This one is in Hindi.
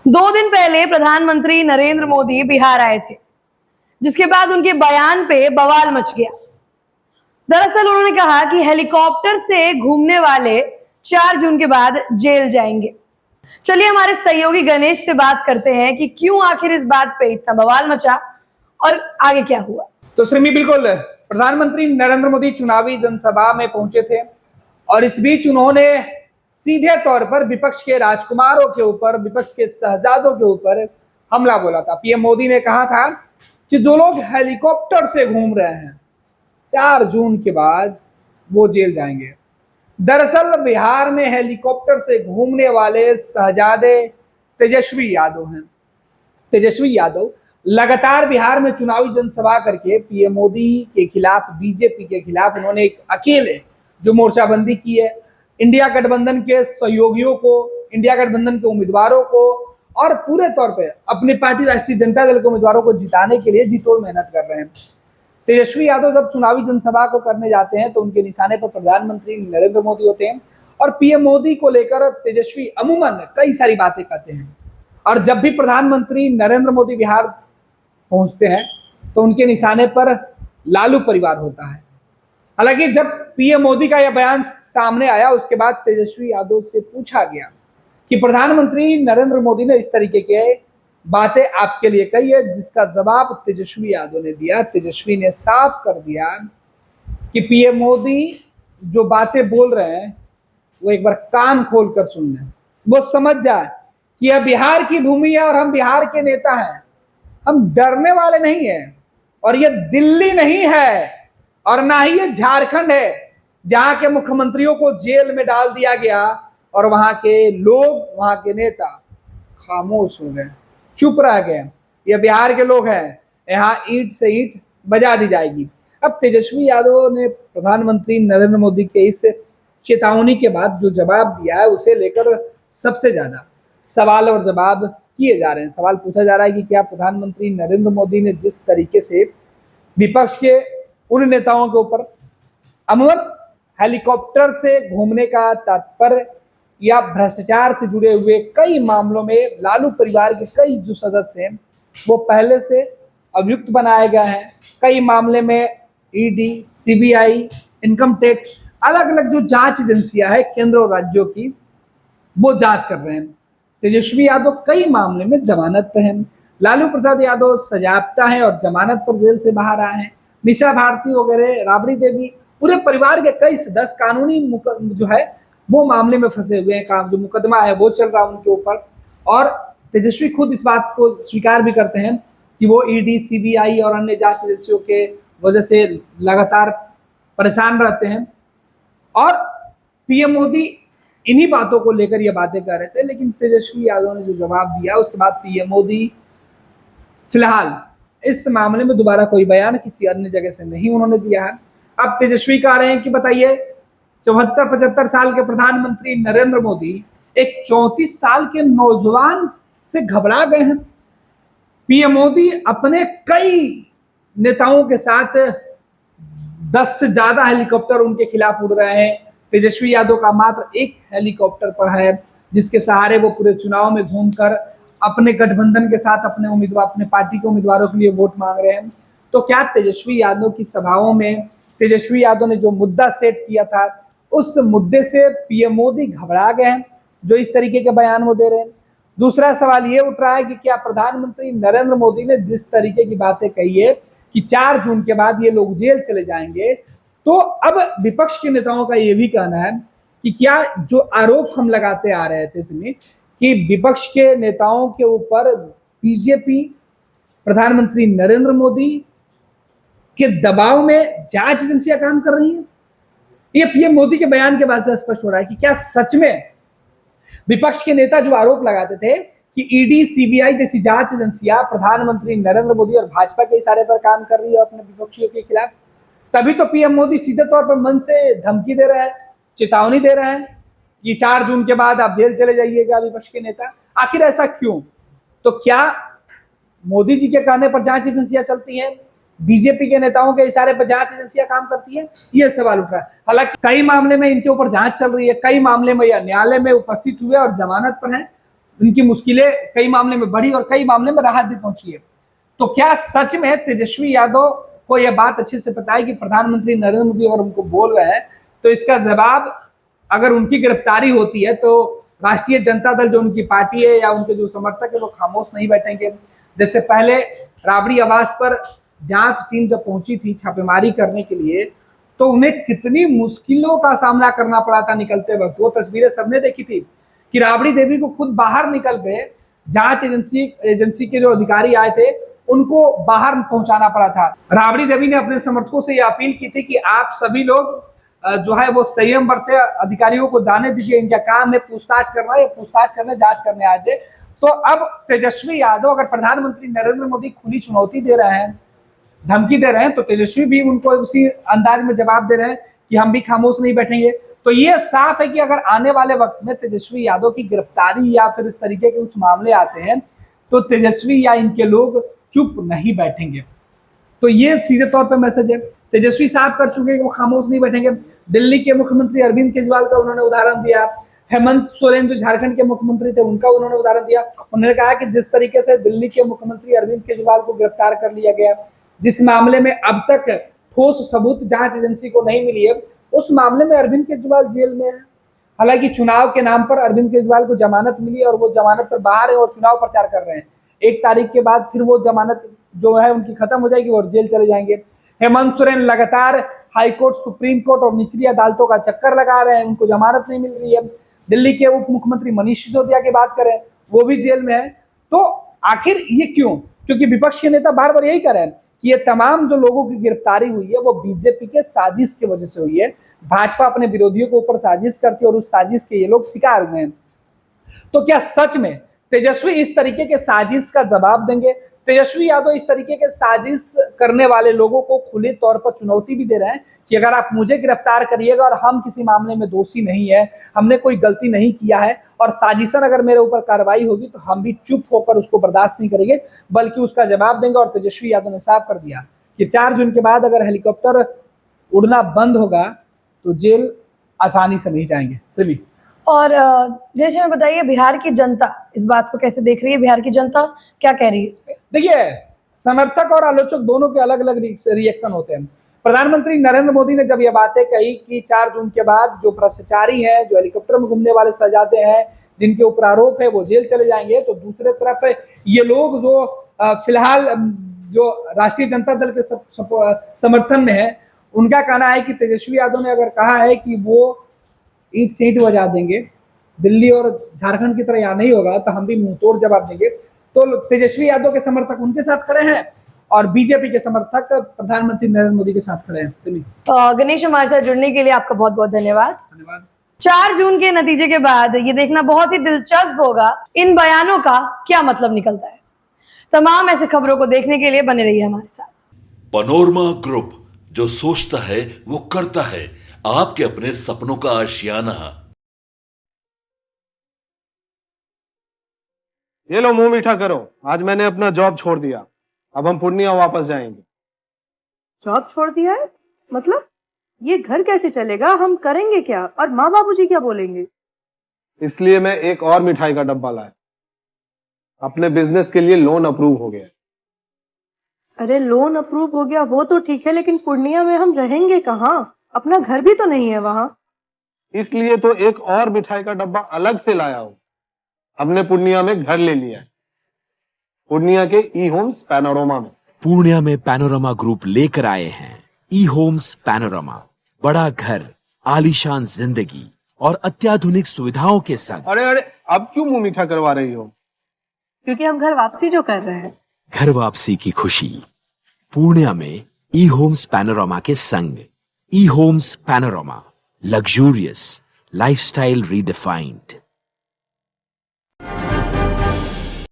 2 दिन पहले प्रधानमंत्री नरेंद्र मोदी बिहार आए थे, जिसके बाद उनके बयान पे बवाल मच गया। दरअसल उन्होंने कहा कि हेलीकॉप्टर से घूमने वाले 4 जून के बाद जेल जाएंगे। चलिए हमारे सहयोगी गणेश से बात करते हैं कि क्यों आखिर इस बात पे इतना बवाल मचा और आगे क्या हुआ। तो श्रीमी बिल्कुल प्रधानमंत्री नरेंद्र मोदी चुनावी जनसभा में पहुंचे थे और इस बीच उन्होंने सीधे तौर पर विपक्ष के राजकुमारों के ऊपर, विपक्ष के शहजादों के ऊपर हमला बोला था। पीएम मोदी ने कहा था कि जो लोग हेलीकॉप्टर से घूम रहे हैं 4 जून के बाद वो जेल जाएंगे। दरअसल बिहार में हेलीकॉप्टर से घूमने वाले शहजादे तेजस्वी यादव हैं। तेजस्वी यादव लगातार बिहार में चुनावी जनसभा करके पीएम मोदी के खिलाफ, बीजेपी के खिलाफ उन्होंने एक अकेले जो मोर्चाबंदी की है, इंडिया गठबंधन के सहयोगियों को, इंडिया गठबंधन के उम्मीदवारों को और पूरे तौर पे अपनी पार्टी राष्ट्रीय जनता दल के उम्मीदवारों को जिताने के लिए जी तोड़ मेहनत कर रहे हैं। तेजस्वी यादव जब चुनावी जनसभा को करने जाते हैं तो उनके निशाने पर प्रधानमंत्री नरेंद्र मोदी होते हैं और पीएम मोदी को लेकर तेजस्वी अमूमन कई सारी बातें कहते हैं। और जब भी प्रधानमंत्री नरेंद्र मोदी बिहार पहुंचते हैं तो उनके निशाने पर लालू परिवार होता है। हालांकि जब पीएम मोदी का यह बयान सामने आया उसके बाद तेजस्वी यादव से पूछा गया कि प्रधानमंत्री नरेंद्र मोदी ने इस तरीके के बातें आपके लिए कही है, जिसका जवाब तेजस्वी यादव ने दिया। तेजस्वी ने साफ कर दिया कि पीएम मोदी जो बातें बोल रहे हैं वो एक बार कान खोल कर सुन लें, वो समझ जाए कि यह बिहार की भूमि है और हम बिहार के नेता हैं। हम डरने वाले नहीं हैं और ये दिल्ली नहीं है और ना ही ये झारखंड है जहां के मुख्यमंत्रियों को जेल में डाल दिया गया और वहां के लोग, वहां के नेता खामोश हो गए, चुप रह गए। ये बिहार के लोग हैं, यहाँ ईंट से ईंट बजा दी जाएगी। अब तेजस्वी यादव ने प्रधानमंत्री नरेंद्र मोदी के इस चेतावनी के बाद जो जवाब दिया है उसे लेकर सबसे ज्यादा सवाल और जवाब किए जा रहे हैं। सवाल पूछा जा रहा है कि क्या प्रधानमंत्री नरेंद्र मोदी ने जिस तरीके से विपक्ष के उन नेताओं के ऊपर अमूमन हेलीकॉप्टर से घूमने का तात्पर्य या भ्रष्टाचार से जुड़े हुए कई मामलों में लालू परिवार के कई जो सदस्य हैं वो पहले से अभियुक्त बनाए गए हैं। कई मामले में ईडी, सीबीआई, इनकम टैक्स, अलग अलग जो जांच एजेंसियां है केंद्र और राज्यों की, वो जांच कर रहे हैं। तेजस्वी यादव कई मामले में जमानत पर हैं। लालू प्रसाद यादव सजायाफ्ता हैं और जमानत पर जेल से बाहर आए हैं। मीसा भारती वगैरह, राबड़ी देवी, पूरे परिवार के कई सदस्य कानूनी जो है वो मामले में फंसे हुए हैं। काम जो मुकदमा है वो चल रहा है उनके ऊपर और तेजस्वी खुद इस बात को स्वीकार भी करते हैं कि वो ईडी, सीबीआई और अन्य जांच एजेंसियों के वजह से लगातार परेशान रहते हैं। और पीएम मोदी इन्हीं बातों को लेकर ये बातें कर रहे थे, लेकिन तेजस्वी यादव ने जो जवाब दिया उसके बाद पीएम मोदी फिलहाल इस मामले में दोबारा कोई बयान किसी अन्य जगह से नहीं उन्होंने दिया है। अब तेजस्वी कह रहे हैं कि बताइए 74-75 साल के प्रधानमंत्री नरेंद्र मोदी एक 34 साल के नौजवान से घबरा गए हैं। पीएम मोदी अपने कई नेताओं के साथ 10 से ज्यादा हेलीकॉप्टर उनके खिलाफ उड़ रहे हैं। तेजस्वी यादव का मात्र एक हेलीकॉप्टर पर है जिसके सहारे वो पूरे चुनाव में घूमकर अपने गठबंधन के साथ अपने उम्मीदवार, अपने पार्टी के उम्मीदवारों के लिए वोट मांग रहे हैं। तो क्या तेजस्वी यादव की सभाओं में तेजस्वी यादव ने जो मुद्दा सेट किया था उस मुद्दे से पीएम मोदी घबरा गए हैं जो इस तरीके के बयान वो दे रहे हैं? दूसरा सवाल ये उठ रहा है कि क्या प्रधानमंत्री नरेंद्र मोदी ने जिस तरीके की बातें कही है कि 4 जून के बाद ये लोग जेल चले जाएंगे, तो अब विपक्ष के नेताओं का ये भी कहना है कि क्या जो आरोप हम लगाते आ रहे थे इसमें कि विपक्ष के नेताओं के ऊपर बीजेपी, प्रधानमंत्री नरेंद्र मोदी के दबाव में जांच एजेंसियां काम कर रही हैं, ये पीएम मोदी के बयान के बाद से स्पष्ट हो रहा है कि क्या सच में विपक्ष के नेता जो आरोप लगाते थे कि ईडी, सीबीआई जैसी जांच एजेंसियां प्रधानमंत्री नरेंद्र मोदी और भाजपा के इशारे पर काम कर रही है अपने विपक्षियों के खिलाफ, तभी तो पीएम मोदी सीधे तौर पर मन से धमकी दे रहे हैं, चेतावनी दे रहे हैं कि 4 जून के बाद आप जेल चले जाइएगा विपक्ष के नेता। आखिर ऐसा क्यों? तो क्या मोदी जी के कहने पर जांच एजेंसियां चलती हैं, बीजेपी के नेताओं के इशारे पर जांच एजेंसियां काम करती है? ये सवाल उठ रहा है। हालांकि कई मामले में इनके ऊपर जांच चल रही है, कई मामले में यह न्यायालय में उपस्थित हुए और जमानत पर हैं, उनकी मुश्किलें कई मामले में बढ़ी और कई मामले में राहत भी पहुंची है। तो क्या सच में तेजस्वी यादव को यह बात अच्छे से पता है कि प्रधानमंत्री नरेंद्र मोदी अगर उनको बोल रहे हैं तो इसका जवाब अगर उनकी गिरफ्तारी होती है तो राष्ट्रीय जनता दल जो उनकी पार्टी है या उनके जो समर्थक है वो खामोश नहीं बैठेंगे। जैसे पहले राबड़ी आवास पर जांच टीम जब पहुंची थी छापेमारी करने के लिए तो उन्हें कितनी मुश्किलों का सामना करना पड़ा था निकलते वक्त। वो तस्वीरें सबने देखी थी कि राबड़ी देवी को खुद बाहर निकल गए, जांच एजेंसी के जो अधिकारी आए थे उनको बाहर पहुंचाना पड़ा था। राबड़ी देवी ने अपने समर्थकों से यह अपील की थी कि आप सभी लोग जो है वो संयम बरते, अधिकारियों को जाने दीजिए, इनका काम है पूछताछ करना, ये पूछताछ करने जांच करने आए थे। तो अब तेजस्वी यादव अगर प्रधानमंत्री नरेंद्र मोदी खुली चुनौती दे रहे हैं, धमकी दे रहे हैं, तो तेजस्वी भी उनको उसी अंदाज में जवाब दे रहे हैं कि हम भी खामोश नहीं बैठेंगे। तो ये साफ है कि अगर आने वाले वक्त में तेजस्वी यादव की गिरफ्तारी या फिर इस तरीके के कुछ मामले आते हैं तो तेजस्वी या इनके लोग चुप नहीं बैठेंगे। तो ये सीधे तौर पे मैसेज है। तेजस्वी साफ कर चुके हैं कि वो खामोश नहीं बैठेंगे। दिल्ली के मुख्यमंत्री अरविंद केजरीवाल का उन्होंने उदाहरण दिया, हेमंत सोरेन जो झारखंड के मुख्यमंत्री थे उनका उन्होंने उदाहरण दिया। उन्होंने कहा कि जिस तरीके से दिल्ली के मुख्यमंत्री अरविंद केजरीवाल को गिरफ्तार कर लिया गया, जिस मामले में अब तक ठोस सबूत जांच एजेंसी को नहीं मिली है, उस मामले में अरविंद केजरीवाल जेल में है। हालांकि चुनाव के नाम पर अरविंद केजरीवाल को जमानत मिली और वो जमानत पर बाहर है और चुनाव प्रचार कर रहे हैं। 1 तारीख के बाद फिर वो जमानत जो है उनकी खत्म हो जाएगी और जेल चले जाएंगे। हेमंत सोरेन लगातार हाईकोर्ट, सुप्रीम कोर्ट और निचली अदालतों का चक्कर लगा रहे हैं, उनको जमानत नहीं मिल रही है। दिल्ली के उप मुख्यमंत्री मनीष सिसोदिया की बात करें, वो भी जेल में है। तो आखिर ये क्यों? क्योंकि विपक्ष के नेता बार बार यही कह रहे हैं कि ये तमाम जो लोगों की गिरफ्तारी हुई है वो बीजेपी के साजिश की वजह से हुई है। भाजपा अपने विरोधियों के ऊपर साजिश करती है और उस साजिश के ये लोग शिकार हुए हैं। तो क्या सच में तेजस्वी इस तरीके के साजिश का जवाब देंगे? तेजस्वी यादव इस तरीके के साजिश करने वाले लोगों को खुले तौर पर चुनौती भी दे रहे हैं कि अगर आप मुझे गिरफ्तार करिएगा और हम किसी मामले में दोषी नहीं है, हमने कोई गलती नहीं किया है और साजिशन अगर मेरे ऊपर कार्रवाई होगी तो हम भी चुप होकर उसको बर्दाश्त नहीं करेंगे, बल्कि उसका जवाब देंगे। और तेजस्वी यादव ने साफ कर दिया कि 4 जून के बाद अगर हेलीकॉप्टर उड़ना बंद होगा तो जेल आसानी से नहीं जाएंगे। सभी और जैसे में बताइए, बिहार की जनता इस बात को कैसे देख रही है? बिहार की जनता क्या कह रही है इस पे? देखिए, समर्थक और आलोचक दोनों के अलग अलग रिएक्शन होते हैं। प्रधानमंत्री नरेंद्र मोदी ने जब ये बातें कही कि 4 जून के बाद जो भ्रष्टाचारी हैं, जो हेलीकॉप्टर में घूमने वाले शहजादे हैं, जिनके ऊपर आरोप है, वो जेल चले जाएंगे, तो दूसरे तरफ ये लोग जो फिलहाल जो राष्ट्रीय जनता दल के समर्थन में है, उनका कहना है कि तेजस्वी यादव ने अगर कहा है कि वो ईंट से ईंट बजा देंगे, दिल्ली और झारखंड की तरह यहाँ नहीं होगा, तो हम भी मुंहतोड़ जवाब देंगे। तो तेजस्वी यादव के समर्थक उनके साथ खड़े हैं और बीजेपी के समर्थक प्रधानमंत्री नरेंद्र मोदी के साथ खड़े हैं। गणेश, हमारे साथ जुड़ने के लिए आपका बहुत बहुत धन्यवाद। 4 जून के नतीजे के बाद ये देखना बहुत ही दिलचस्प होगा इन बयानों का क्या मतलब निकलता है। तमाम ऐसे खबरों को देखने के लिए बने रहिए हमारे साथ। पैनोरमा ग्रुप, जो सोचता है वो करता है, आपके अपने सपनों का आशियाना। ये लो, मुंह मीठा करो। आज मैंने अपना जॉब छोड़ दिया, अब हम पूर्णिया वापस जाएंगे। जॉब छोड़ दिया है? मतलब ये घर कैसे चलेगा? हम करेंगे क्या? और माँ बाबूजी क्या बोलेंगे? इसलिए मैं एक और मिठाई का डब्बा लाया। अपने बिजनेस के लिए लोन अप्रूव हो गया। अरे लोन अप्रूव हो गया वो तो ठीक है, लेकिन पूर्णिया में हम रहेंगे कहाँ? अपना घर भी तो नहीं है वहां। इसलिए तो एक और मिठाई का डब्बा अलग से लाया हूं। हमने पूर्णिया में घर ले लिया है, पूर्णिया के ई होम्स पैनोरमा में। पूर्णिया में पैनोरमा ग्रुप लेकर आए हैं ई होम्स पैनोरमा। बड़ा घर, आलीशान जिंदगी और अत्याधुनिक सुविधाओं के संग। अरे अब क्यों मुंह मीठा करवा रही हो? क्योंकि हम घर वापसी जो कर रहे हैं। घर वापसी की खुशी पूर्णिया में ई होम्स पैनोरमा के संग। E Homes Panorama, luxurious lifestyle redefined.